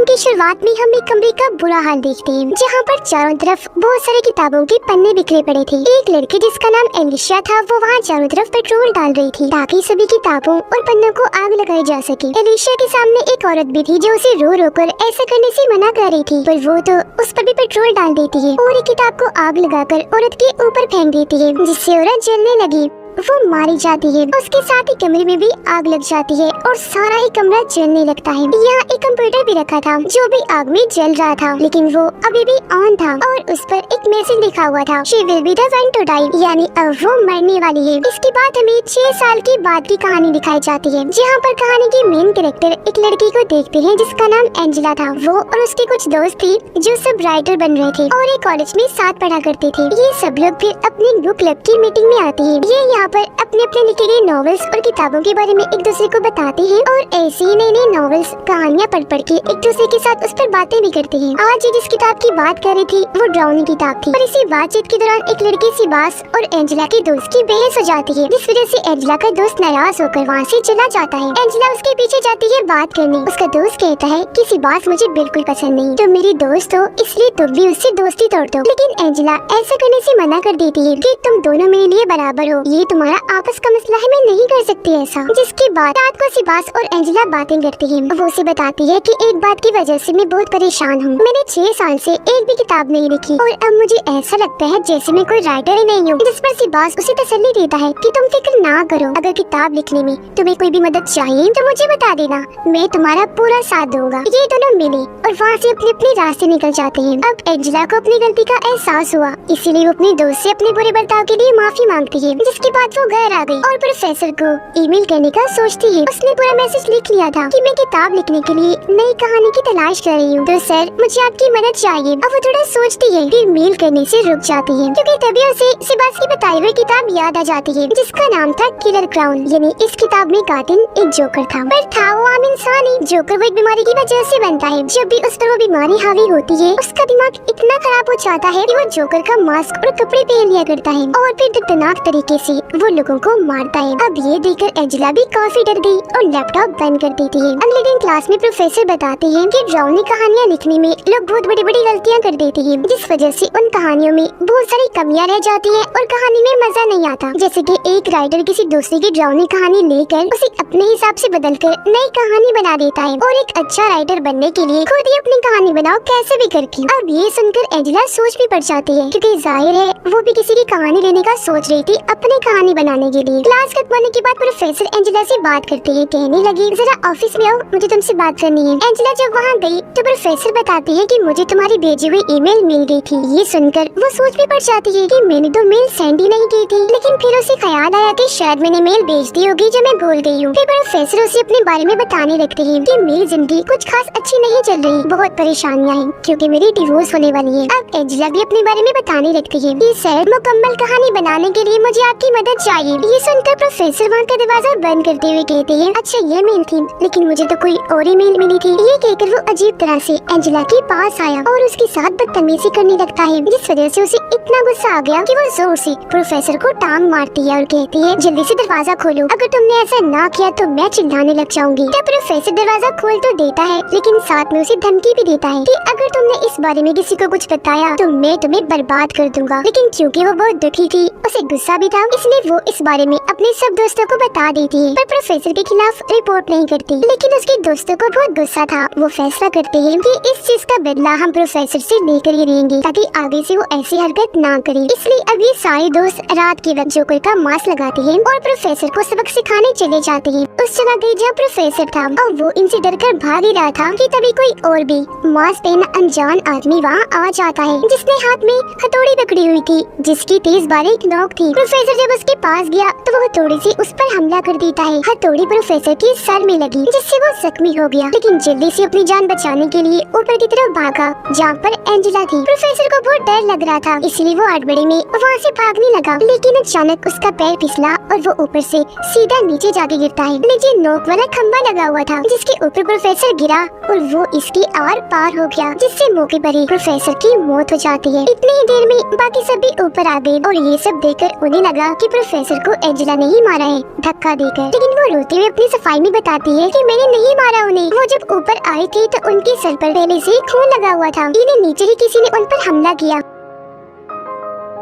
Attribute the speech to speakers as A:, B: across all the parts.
A: की शुरुआत में हम एक कमरे का बुरा हाल देखते हैं, जहाँ पर चारों तरफ बहुत सारे किताबों के पन्ने बिखरे पड़े थे। एक लड़की जिसका नाम एलिशा था, वो वहाँ चारों तरफ पेट्रोल डाल रही थी ताकि सभी किताबों और पन्नों को आग लगाई जा सके। एलिशा के सामने एक औरत भी थी जो उसे रो रो कर ऐसा करने से मना कर रही थी, पर वो तो उस पर भी पेट्रोल डाल देती है और एक किताब को आग लगाकर औरत के ऊपर फेंक देती है, जिससे औरत जलने लगी। वो मारी जाती है। उसके साथ ही कमरे में भी आग लग जाती है और सारा ही कमरा जलने लगता है। यहाँ एक कंप्यूटर भी रखा था जो भी आग में जल रहा था, लेकिन वो अभी भी ऑन था और उस पर एक मैसेज लिखा हुआ था, She will be the one to die, यानी अब वो मरने वाली है। इसके बाद हमें 6 साल की बाद की कहानी दिखाई जाती है, जहाँ पर कहानी की मेन कैरेक्टर एक लड़की को देखते हैं जिसका नाम एंजेला था। वो और उसके कुछ दोस्त थी जो सब राइटर बन रहे थे और एक कॉलेज में साथ पढ़ा करते थे। ये सब लोग फिर अपनी बुक क्लब की मीटिंग में आते हैं। ये यहाँ पर अपने अपने लिखे गए नॉवेल्स और किताबों के बारे में एक दूसरे को बताते हैं और ऐसे ही नई नई नॉवेल्स कहानियाँ पढ़ के एक दूसरे के साथ उस पर बातें भी करते हैं। आज जिस किताब की बात कर रही थी वो ड्राउनी किताब थी और इसी बातचीत के दौरान एक लड़की सिबास और एंजेला के दोस्त की बहस हो जाती है, जिस वजह से एंजेला का दोस्त नाराज होकर वहाँ से चला जाता है। एंजेला उसके पीछे जाती है बात करने। उसका दोस्त कहता है कि सिबास मुझे बिल्कुल पसंद नहीं, तुम मेरी दोस्त हो इसलिए तुम भी उससे दोस्ती तोड़ दो। लेकिन एंजेला ऐसा करने से मना कर देती है कि तुम दोनों मेरे लिए बराबर हो, ये तुम्हारा आपस का मसला है, मैं नहीं कर सकती ऐसा। जिसके बाद रात को सिबास और एंजेला बातें करती है। वो उसे बताती है कि एक बात की वजह से मैं बहुत परेशान हूँ, मैंने 6 साल से एक भी किताब नहीं लिखी और अब मुझे ऐसा लगता है जैसे मैं कोई राइटर ही नहीं हूँ। जिस पर सिबास उसे तसल्ली देता है कि तुम फिक्र ना करो, अगर किताब लिखने में तुम्हें कोई भी मदद चाहिए तो मुझे बता देना, मैं तुम्हारा पूरा साथ दूंगा। ये दोनों मिले और वहाँ से अपने अपने रास्ते निकल जाते हैं। अब एंजेला को अपनी गलती का एहसास हुआ, इसीलिए वो अपने दोस्त से अपने बुरे बर्ताव के लिए माफी मांगती है। जिसके बाद वो घर आ गई और प्रोफेसर को ईमेल करने का सोचती है। उसने पूरा मैसेज लिख लिया था कि मैं किताब लिखने के लिए नई कहानी की तलाश कर रही हूँ, तो सर मुझे आपकी मदद चाहिए। अब वो थोड़ा सोचती है, फिर मेल करने से रुक जाती है क्योंकि तभी उसे सिबास की बताई हुई किताब याद आ जाती है, जिसका नाम था किलर क्राउन। यानी इस किताब में कातिल एक जोकर था, पर था वो आम इंसान ही। जोकर वो एक बीमारी की वजह से बनता है। जब भी उस पर वो बीमारी हावी होती है, उसका दिमाग इतना खराब हो जाता है कि वो जोकर का मास्क और कपड़े पहन लिया करता है और फिर दर्दनाक तरीके से वो लोगों को मारता है। अब ये देखकर एंजेला भी काफी डर गई और लैपटॉप बंद कर देती है। अगले दिन क्लास में प्रोफेसर बताते हैं कि ड्राउनी कहानियाँ लिखने में लोग बहुत बड़ी बड़ी गलतियाँ कर देते हैं, जिस वजह से उन कहानियों में बहुत सारी कमियां रह जाती हैं और कहानी में मजा नहीं आता। जैसे कि एक राइटर किसी दूसरे की ड्राउनी कहानी लेकर उसे अपने हिसाब से बदलकर नई कहानी बना देता है और एक अच्छा राइटर बनने के लिए खुद ही अपनी कहानी बनाओ कैसे भी करके। अब ये सुनकर एंजेला सोच भी पड़ जाती है, क्योंकि जाहिर है वो भी किसी की कहानी लेने का सोच रही थी अपनी कहानी बनाने के लिए। क्लास खत्म होने के बाद प्रोफेसर एंजेला से बात करते हैं, कहने लगी जरा ऑफिस में आओ, मुझे तुमसे बात करनी है। एंजेला जब वहाँ गई तो प्रोफेसर बताती है कि मुझे तुम्हारी भेजी हुई ईमेल मिल गई थी। ये सुनकर वो सोच भी पड़ जाती है कि मैंने तो मेल सेंड ही नहीं की थी, लेकिन फिर उसे ख्याल आया कि शायद मैंने मेल भेज दी होगी जो मैं भूल गई हूँ। फिर प्रोफेसर उसे अपने बारे में बताने लगते हैं कि मेरी जिंदगी कुछ खास अच्छी नहीं चल रही, बहुत परेशानियाँ हैं क्योंकि मेरी डिवोर्स होने वाली है। अब एंजेला भी अपने बारे में बताने लगती है कि सर मुकम्मल कहानी बनाने के लिए मुझे आपकी मदद चाहिए। ये सुनकर प्रोफेसर वहाँ का दरवाजा बंद करते हुए कहते हैं, अच्छा ये मेल थी, लेकिन मुझे तो कोई और ही मेल मिली थी। ये कहकर वो अजीब तरह से एंजेला के पास आया और उसके साथ बदतमीजी करने लगता है, जिस वजह से उसे इतना गुस्सा आ गया कि वो जोर से प्रोफेसर को टांग मारती है और कहती है जल्दी से दरवाजा खोलो, अगर तुमने ऐसा ना किया तो मैं चिल्लाने लग जाऊंगी। तब प्रोफेसर दरवाजा खोल तो देता है, लेकिन साथ में उसे धमकी भी देता है कि अगर तुमने इस बारे में किसी को कुछ बताया तो मैं तुम्हें बर्बाद कर दूंगा। लेकिन क्योंकि वो बहुत दुखी थी, उसे गुस्सा भी था, इसलिए वो इस बारे में अपने सब दोस्तों को बता देती है, पर प्रोफेसर के खिलाफ रिपोर्ट नहीं करती। लेकिन उसके दोस्तों को बहुत गुस्सा था। वो फैसला करते हैं कि इस चीज का बदला हम प्रोफेसर से लेकर ही रहेंगे ताकि आगे से वो ऐसी हरकत ना करे। इसलिए अब ये सारे दोस्त रात के वक्त जोकर का मास्क लगाते हैं और प्रोफेसर को सबक सिखाने चले जाते हैं उस जगह गई जहाँ प्रोफेसर था, और वो इनसे डरकर भाग ही रहा था कि तभी कोई और भी मास्क पहना अनजान आदमी वहाँ आ जाता है, जिसने हाथ में हथौड़ी पकड़ी हुई थी जिसकी तेज बारीक नोक थी। प्रोफेसर जब उसके पास गया तो वो हथौड़ी से उस पर हमला कर देता है। हथौड़ी प्रोफेसर के सर में लगी, जिससे वो जख्मी हो गया, लेकिन जल्दी से अपनी जान बचाने के लिए ऊपर की तरफ भागा जहाँ पर एंजेला थी। प्रोफेसर को बहुत डर लग रहा था, इसलिए वो हड़बड़ी में वहाँ से भागने लगा, लेकिन अचानक उसका पैर फिसला और वो ऊपर से सीधा नीचे जाके गिरता है। नीचे नोक वाला खंबा लगा हुआ था जिसके ऊपर प्रोफेसर गिरा और वो इसके आर पार हो गया, जिससे मौके पर ही प्रोफेसर की मौत हो जाती है। इतनी ही देर में बाकी सब भी ऊपर आ गए और ये सब देखकर उन्हें लगा कि प्रोफेसर को एंजेला ने ही मारा है धक्का देकर, लेकिन वो रोते हुए अपनी सफाई में बताती है कि मैंने नहीं मारा उन्हें। वो जब ऊपर आई थी तो उनके सर पर पहले से खून लगा हुआ था। इन्हें नीचे ही किसी ने उन पर हमला किया।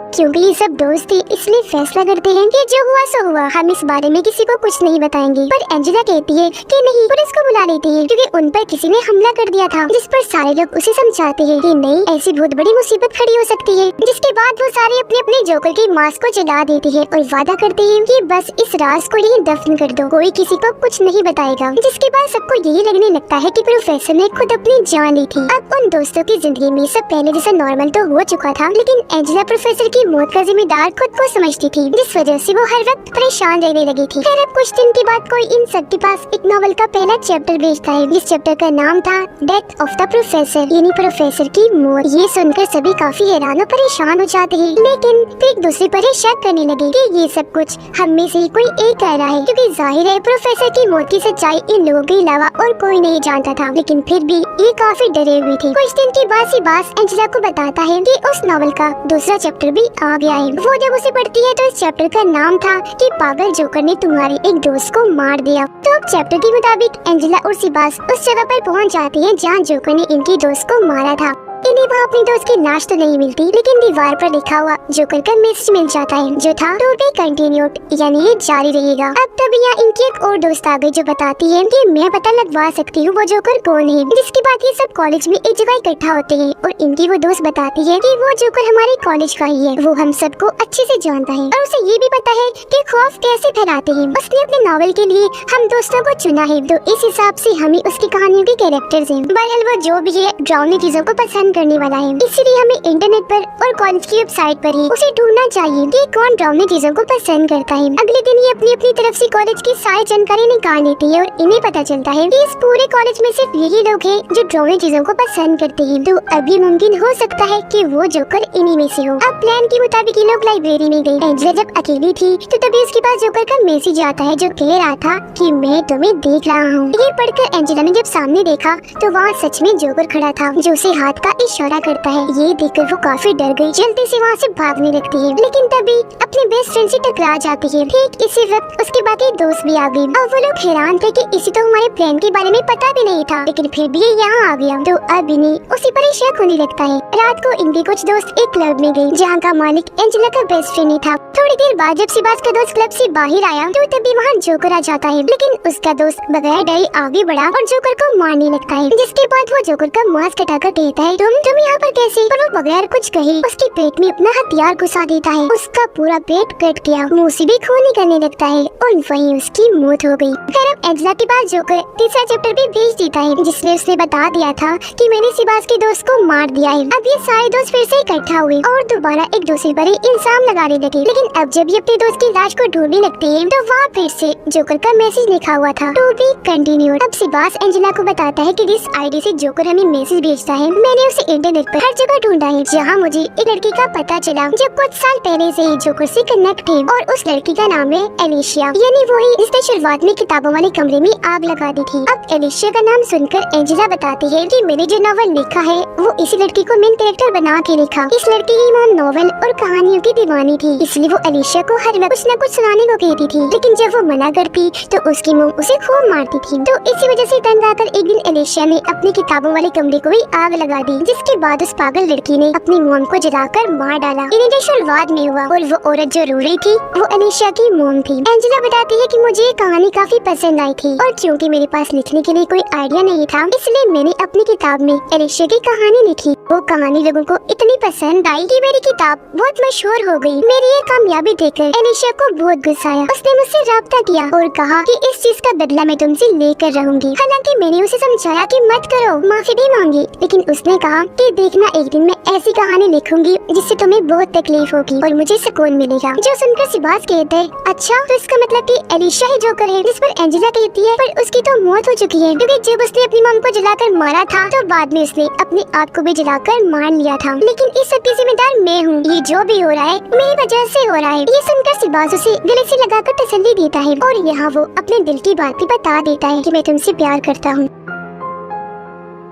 A: क्योंकि ये सब दोस्त थे इसलिए फैसला करते हैं कि जो हुआ सो हुआ, हम इस बारे में किसी को कुछ नहीं बताएंगे। पर एंजेला कहती है कि नहीं, पुलिस को बुला लेती है क्योंकि उन पर किसी ने हमला कर दिया था। जिस पर सारे लोग उसे समझाते हैं कि नहीं, ऐसी बहुत बड़ी मुसीबत खड़ी हो सकती है। जिसके बाद वो सारे अपने अपने जोकर के मास्क को जला देते हैं और वादा करते हैं कि बस इस राज को ही दफन कर दो, कोई किसी को कुछ नहीं बताएगा। जिसके बाद सबको यही लगने लगता है कि प्रोफेसर ने खुद अपनी जान ली थी। अब उन दोस्तों की जिंदगी में सब पहले जैसा नॉर्मल तो हो चुका था, लेकिन एंजेला प्रोफेसर की मौत का जिम्मेदार खुद को समझती थी, जिस वजह से वो हर वक्त परेशान रहने लगी थी। फिर अब कुछ दिन के बाद कोई इन सबके पास एक नॉवल का पहला चैप्टर भेजता है। इस चैप्टर का नाम था डेथ ऑफ द प्रोफेसर, यानी प्रोफेसर की मौत। ये सुनकर सभी काफी हैरान और परेशान हो जाते हैं, लेकिन फिर एक दूसरे पर ही शक करने लगे कि ये सब कुछ हम में से ही कोई एक कह रहा है, क्योंकि जाहिर है प्रोफेसर की मौत की सच्चाई इन लोगों के अलावा और कोई नहीं जानता था। लेकिन फिर भी ये काफी डरे हुए थे। कुछ दिन के बाद सिबास एंजेला को बताता है कि उस नॉवल का दूसरा चैप्टर भी आ गया है। वो जब उसे पढ़ती है तो इस चैप्टर का नाम था कि पागल जोकर ने तुम्हारे एक दोस्त को मार दिया। तो अब चैप्टर के मुताबिक एंजेला और सिबास उस जगह पर पहुंच जाती हैं जहां जोकर ने इनके दोस्त को मारा था। इन्हें वहाँ अपनी दोस्त की लाश तो नहीं मिलती, लेकिन दीवार पर लिखा हुआ जोकर का मैसेज मिल जाता है जो था टू बी कंटिन्यूड, यानी ये जारी रहेगा। अब तभी यहाँ इनकी एक और दोस्त आ गई जो बताती है कि मैं पता लगवा सकती हूँ वो जोकर कौन है। जिसके बाद ये सब कॉलेज में एक जगह इकट्ठा होते हैं और इनकी वो दोस्त बताती है कि वो जोकर हमारे कॉलेज का ही है, वो हम सबको अच्छे से जानता है और उसे ये भी पता है कि खौफ कैसे फैलाते हैं। उसने अपने नॉवल के लिए हम दोस्तों को चुना है, तो इस हिसाब से हमें उसकी कहानियों के कैरेक्टर्स हैं। बहरहाल वो जो भी है डरावनी चीजों को पसंद करने वाला है, इसलिए हमें इंटरनेट पर और कॉलेज की वेबसाइट पर ही उसे ढूंढना चाहिए कि कौन डरावनी चीजों को पसंद करता है। अगले दिन ये अपनी अपनी तरफ से कॉलेज की सारी जानकारी निकाल लेती है और इन्हें पता चलता है कि इस पूरे कॉलेज में सिर्फ यही लोग हैं जो डरावनी चीजों को पसंद करते हैं। तो अब ये मुमकिन हो सकता है कि वो जोकर इन्हीं में से हो। अब प्लान के मुताबिक ये लोग लाइब्रेरी में गए। एंजेला जब अकेली थी तो तभी उसके पास जोकर का मैसेज आता है जो कह रहा था कि मैं तुम्हें देख रहा हूँ। ये पढ़कर एंजेला ने जब सामने देखा तो वहाँ सच में जोकर खड़ा था जो उसे हाथ का इशारा करता है। ये देखकर वो काफी डर गई, जल्दी से वहाँ से भागने लगती है, लेकिन तभी अपने बेस्ट फ्रेंड से टकरा जाती है। ठीक इसी वक्त उसके बाकी दोस्त भी आ गए। अब वो लोग हैरान थे कि इसे तो हमारे प्लान के बारे में पता भी नहीं था, लेकिन फिर भी ये यहाँ आ गया। तो अब इन्हें उसी पर ही शक होने लगता है। रात को इनके कुछ दोस्त एक क्लब में गए जहाँ का मालिक एंजेला का बेस्ट फ्रेंड ही था। थोड़ी देर बाद जब सिबास का दोस्त क्लब से बाहर आया तो तभी वहाँ जोकर आ जाता है, लेकिन उसका दोस्त बगैर डरे आगे बढ़ा और जोकर को मारने लगता है। जिसके बाद वो जोकर का मास्क हटाकर कहता है तुम यहाँ पर कैसे? पर वो बगैर कुछ कहे उसके पेट में अपना हथियार घुसा देता है। उसका पूरा पेट कट गया, मुंह से भी खून निकलने लगता है और वहीं उसकी मौत हो गई। फिर अब एंजेला के पास जोकर तीसरा चैप्टर भी भेज देता है जिसमें उसने बता दिया था कि मैंने सिबास के दोस्त को मार दिया है। अब ये सारे दोस्त फिर से इकट्ठा हुए और दोबारा एक दूसरे पर इल्जाम लगाने लगे। लेकिन अब जब ये अपने दोस्त की लाश को ढूंढने लगते हैं तो वहाँ फिर से जोकर का मैसेज लिखा हुआ था टू बी कंटिन्यूड। अब सिबास एंजेला को बताता है कि जिस आईडी से जोकर हमें मैसेज भेजता है मैंने उसे इंटरनेट पर हर जगह ढूंढा है, जहाँ मुझे एक लड़की का पता चला जो कुछ साल पहले से ही जोकर से कनेक्ट है और उस लड़की का नाम है एलिशिया, यानी वही जिसने शुरुआत में किताबों वाले कमरे में आग लगा दी थी। अब एलिशिया का नाम सुनकर एंजेला बताती है कि मैंने जो नॉवल लिखा है वो इसी लड़की को मेन कैरेक्टर बना के लिखा। इस लड़की की मां नॉवल और कहानियों की दीवानी थी, इसलिए वो एलिशिया को हर वक्त कुछ न कुछ सुनाने को कहती थी, लेकिन जब वो मना करती तो उसकी मॉम उसे खूब मारती थी। तो इसी वजह से तंग आकर एक दिन एलिशिया ने अपनी किताबों वाले कमरे को ही आग लगा दी, जिसके बाद उस पागल लड़की ने अपनी मॉम को जलाकर मार डाला। इन्हें जो शुरुआत में हुआ और वो औरत जो रो रही थी वो एलिशिया की मॉम थी। एंजेला बताती है कि मुझे ये कहानी काफी पसंद आई थी और क्योंकि मेरे पास लिखने के लिए कोई आइडिया नहीं था इसलिए मैंने अपनी किताब में एलिशिया की कहानी लिखी। वो कहानी लोगों को इतनी पसंद आई कि मेरी किताब बहुत मशहूर हो गई। मेरी ये कामयाबी देखकर एलिशिया को बहुत गुस्सा आया। उसने मुझसे राब्ता किया और कहा कि इस चीज का बदला मैं तुमसे लेकर रहूंगी। हालांकि मैंने उसे समझाया कि मत करो, माफी भी मांगी, लेकिन उसने कहा कि देखना एक दिन मैं ऐसी कहानी लिखूंगी जिससे तुम्हें बहुत तकलीफ होगी और मुझे सुकून मिलेगा। जो सुनकर सिबास कहते हैं अच्छा तो इसका मतलब कि एलिशिया ही जोकर है। जिस पर एंजेला कहती है पर उसकी तो मौत हो चुकी है, क्योंकि जब उसने अपनी मॉम को जलाकर मारा था तो बाद में उसने अपने आप को भी जलाकर मार लिया था। लेकिन इस सब की जिम्मेदार मैं हूँ, ये जो भी हो रहा है मेरी वजह से हो रहा है। ये सुनकर सिबास उसे गले से लगाकर तसल्ली देता है और यहाँ वो अपने दिल की बात भी बता देता है कि मैं तुमसे प्यार करता हूँ।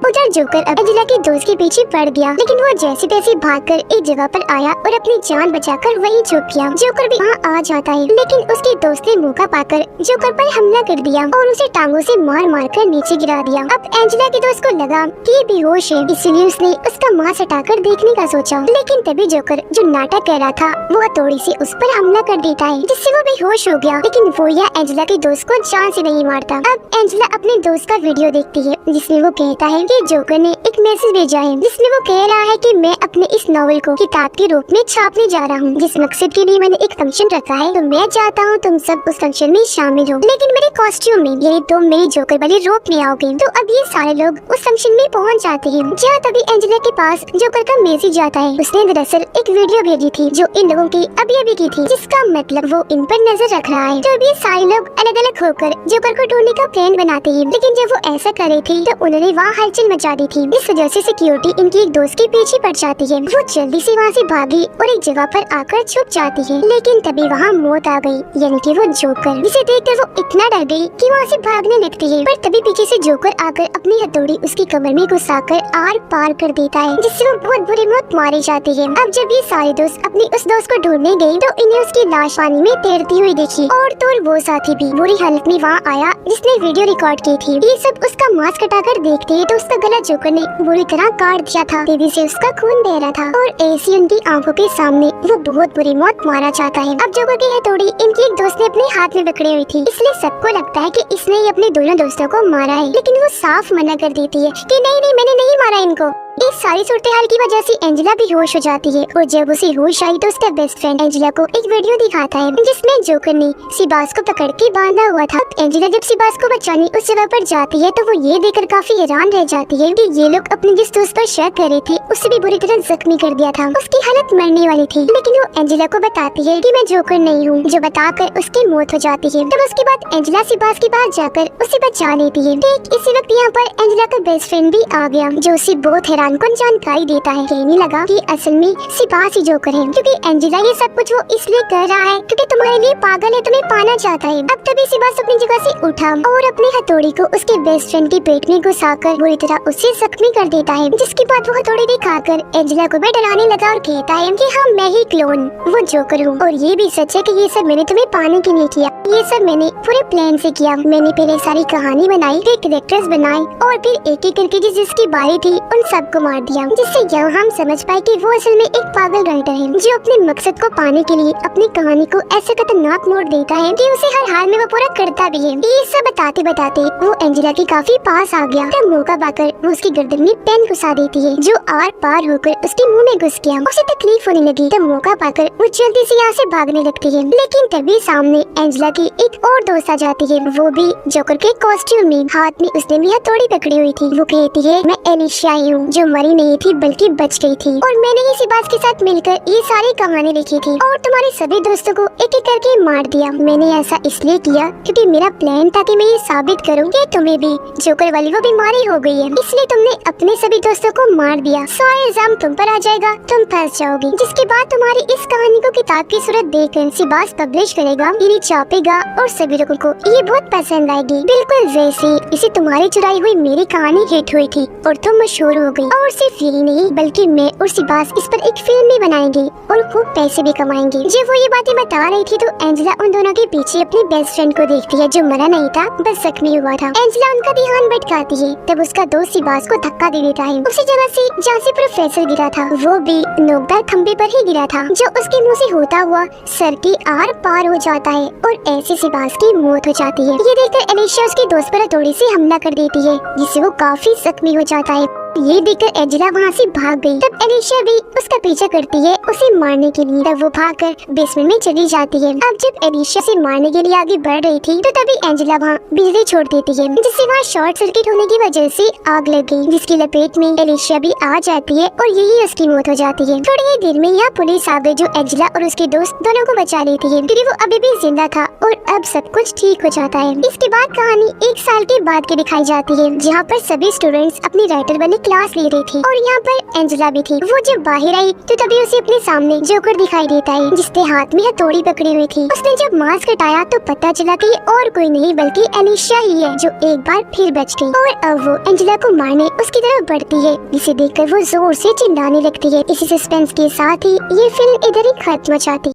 A: उधर जोकर अब एंजेला के दोस्त के पीछे पड़ गया, लेकिन वो जैसे तैसे भागकर एक जगह पर आया और अपनी जान बचाकर वहीं छुप गया। जोकर भी वहाँ आ जाता है, लेकिन उसके दोस्त ने मौका पाकर जोकर पर हमला कर दिया और उसे टांगों से मार मार कर नीचे गिरा दिया। अब एंजेला के दोस्त को लगा कि ये बेहोश है, इसलिए उसने उसका मांस हटाकर देखने का सोचा, लेकिन तभी जोकर जो नाटक कर रहा था वो हथौड़ी से उस पर हमला कर देता है, जिससे वो बेहोश हो गया। लेकिन वो या एंजेला के दोस्त को जान से नहीं मारता। अब एंजेला अपने दोस्त का वीडियो देखती है, जिसमें वो कहता है कि जोकर ने एक मैसेज भेजा है, जिसमें वो कह रहा है कि मैं अपने इस नॉवेल को किताब के रूप में छापने जा रहा हूँ, जिस मकसद के लिए मैंने एक फंक्शन रखा है, तो मैं चाहता हूँ तुम सब उस फंक्शन में शामिल हो, लेकिन मेरे कॉस्ट्यूम में, यानी तुम मेरी जोकर वाली रोप में आओगे। तो अब ये सारे लोग उस फंक्शन में पहुँच जाते हैं, जहाँ तभी एंजेला के पास जोकर का मैसेज आता है। उसने दरअसल एक वीडियो भेजी थी जो इन लोगों की अभी की थी, जिसका मतलब वो इन पर नजर रख रहा है। तो अभी सारे लोग अलग अलग होकर जोकर को ढूंढने का प्लान बनाते हैं, लेकिन जब वो ऐसा कर रही थी तो उन्होंने वहाँ हलचल मचा दी थी। इस वजह से सिक्योरिटी इनकी एक दोस्त के पीछे पड़ जाती है। वो जल्दी से वहाँ से भागी और एक जगह पर आकर छुप जाती है, लेकिन तभी वहाँ मौत आ गई, यानी कि वो जोकर, जिसे देखकर वो इतना डर गई कि वहाँ से भागने लगती है। पर तभी पीछे से जोकर आकर अपनी हथौड़ी उसकी कमर में घुसाकर आर पार कर देता है, जिससे वो बहुत बुरी मौत मारी जाती है। अब जब ये सारे दोस्त अपनी उस दोस्त को ढूंढने गए तो इन्हें उसकी लाश पानी में तैरती हुई देखी, और तो वो साथी भी बुरी हालत में वहाँ आया जिसने वीडियो रिकॉर्ड की थी। ये सब उसका मांस कटाकर देखते हैं तो उसका गला जोकर ने बुरी तरह काट दिया था, तेजी से उसका खून बह रहा था, और ऐसी उनकी आंखों के सामने वो बहुत बुरी मौत मारा चाहता है। अब जोकर की हथौड़ी इनकी एक दोस्त ने अपने हाथ में पकड़ी हुई थी, इसलिए सबको लगता है कि इसने ही अपने दोनों दोस्तों को मारा है, लेकिन वो साफ मना कर देती है कि नहीं मैंने नहीं मारा इनको। इस सारी सूरत हाल की वजह से एंजेला बेहोश हो जाती है, और जब उसे होश आई तो उसका बेस्ट फ्रेंड एंजेला को एक वीडियो दिखाता है जिसमें जोकर ने सिबास को पकड़ के बांधा हुआ था। एंजेला जब सिबास को बचाने उस जगह पर जाती है तो वो ये देखकर काफी हैरान रह जाती है कि ये लोग अपने जिस दोस्त पर शक कर रहे थे उसे भी बुरी तरह जख्मी कर दिया था। उसकी हालत मरने वाली थी, लेकिन वो एंजेला को बताती है कि मैं जोकर नहीं हूँ, जो बताकर उसकी मौत हो जाती है। तब उसके बाद एंजेला सिबास के पास जाकर उसे बचा लेती है। ठीक इसी वक्त यहाँ पर एंजेला का बेस्ट फ्रेंड भी आ गया, जो उसे बहुत हैरानकुन जानकारी देता है। कहने लगा कि असल में सिबास ही जोकर है, क्योंकि एंजेला ये सब कुछ वो इसलिए कर रहा है क्योंकि तुम्हारे लिए पागल है, तुम्हें पाना चाहता है। अब तभी सिबास अपनी जगह से उठा और अपनी हथौड़ी को उसके बेस्ट फ्रेंड के पेट में घुसाकर बुरी तरह उसे जख्मी कर देता है, जिसके बाद वो हथौड़ी दिखाकर एंजेला को भी डराने लगा और कहता है कि हाँ मैं ही क्लोन वो जोकर हूँ, और ये भी सच है कि ये सब मैंने तुम्हें पाने के लिए किया, ये सब मैंने पूरे प्लान से किया। मैंने पहले सारी कहानी बनाई, फिर कैरेक्टर्स बनाए, और फिर एक एक करके जिसकी बारी थी उन सबको मार दिया, जिससे यहाँ हम समझ पाए कि वो असल में एक पागल राइटर है, जो अपने मकसद को पाने के लिए अपनी कहानी को ऐसे खतरनाक मोड़ देता है कि उसे हर हाल में वो पूरा करता भी है। ये सब बताते बताते वो एंजेला के काफी पास आ गया, तब मौका पाकर वो उसकी गर्दन में पेन घुसा देती है, जो आर पार होकर उसके मुंह में घुस गया। उसे तकलीफ होने लगी, तब मौका पाकर वो जल्दी से यहाँ से भागने लगती है, लेकिन तभी सामने एंजेला की एक और दोस्त आ जाती है, वो भी जोकर के कॉस्ट्यूम में, हाथ में उसने भी हथौड़ी पकड़ी हुई थी। वो कहती है मैं एलिशिया हूँ, जो मरी नहीं थी बल्कि बच गई थी, और मैंने ही सिबास के साथ मिलकर ये सारी कहानी लिखी थी और तुम्हारे सभी दोस्तों को एक एक करके मार दिया। मैंने ऐसा इसलिए किया क्योंकि मेरा प्लान था कि मैं ये साबित करूँ कि तुम्हें भी जोकर वाली वो बीमारी हो गई है, इसलिए तुमने अपने सभी दोस्तों को मार दिया। सारा इल्जाम तुम पर आ जाएगा, तुम फंस जाओगी, जिसके बाद तुम्हारी इस कहानी को किताब की सूरत देकर सिबास पब्लिश करेगा, इन्हें छापेगा और सभी लोगों को ये बहुत पसंद आएगी, बिल्कुल जैसे इसे तुम्हारी चुराई हुई मेरी कहानी हिट हुई थी और तुम मशहूर हो गई। और सिर्फ यही नहीं बल्कि मैं और सिबास इस पर एक फिल्म भी बनाएंगे और खूब पैसे भी कमाएंगे। जब वो ये बातें बता रही थी तो एंजेला उन दोनों के पीछे अपनी बेस्ट फ्रेंड को देखती है, जो मरा नहीं था बस जख्मी हुआ था। एंजेला उनका ध्यान भटकाती है, तब उसका दोस्त सिबास को धक्का दे देता है उसी जगह से जहाँ से प्रोफेसर गिरा था, वो भी नोकदार खंबे पर ही गिरा था, जो उसके मुँह से होता हुआ सर के आर पार हो जाता है और ऐसे सिबास की मौत हो जाती है। ये देखकर एलिशिया उसके दोस्त पर हथौड़ी से हमला कर देती है, जिससे वो काफी जख्मी हो जाता है। ये देखकर एंजेला वहाँ से भाग गई, तब एलिशिया भी उसका पीछा करती है उसे मारने के लिए, तब वो भागकर बेसमेंट में चली जाती है। अब जब एलिशिया से मारने के लिए आगे बढ़ रही थी तो तभी एंजेला वहाँ बिजली छोड़ देती है, जिससे वहाँ शॉर्ट सर्किट होने की वजह से आग लग गई, जिसकी लपेट में एलिशिया भी आ जाती है और यही उसकी मौत हो जाती है। थोड़ी ही देर में यहाँ पुलिस आ गई, जो एंजेला और उसके दोस्त दोनों को बचा लेती है, क्योंकि वो अभी भी जिंदा था और अब सब कुछ ठीक हो जाता है। इसके बाद कहानी 1 साल के बाद की दिखाई जाती है, जहाँ पर सभी स्टूडेंट्स अपनी राइटर बनने क्लास ले रही थी और यहाँ पर एंजेला भी थी। वो जब बाहर आई तो तभी उसे अपने सामने जोकर दिखाई देता है जिसके हाथ में हथौड़ी पकड़ी हुई थी। उसने जब मास्क हटाया तो पता चला कि और कोई नहीं बल्कि एलिशिया ही है जो एक बार फिर बच गई और अब वो एंजेला को मारने उसकी तरफ बढ़ती है, जिसे देखकर वो जोर से चिल्लाने लगती है। इसी सस्पेंस के साथ ही ये फिल्म इधर ही खत्म हो जाती है।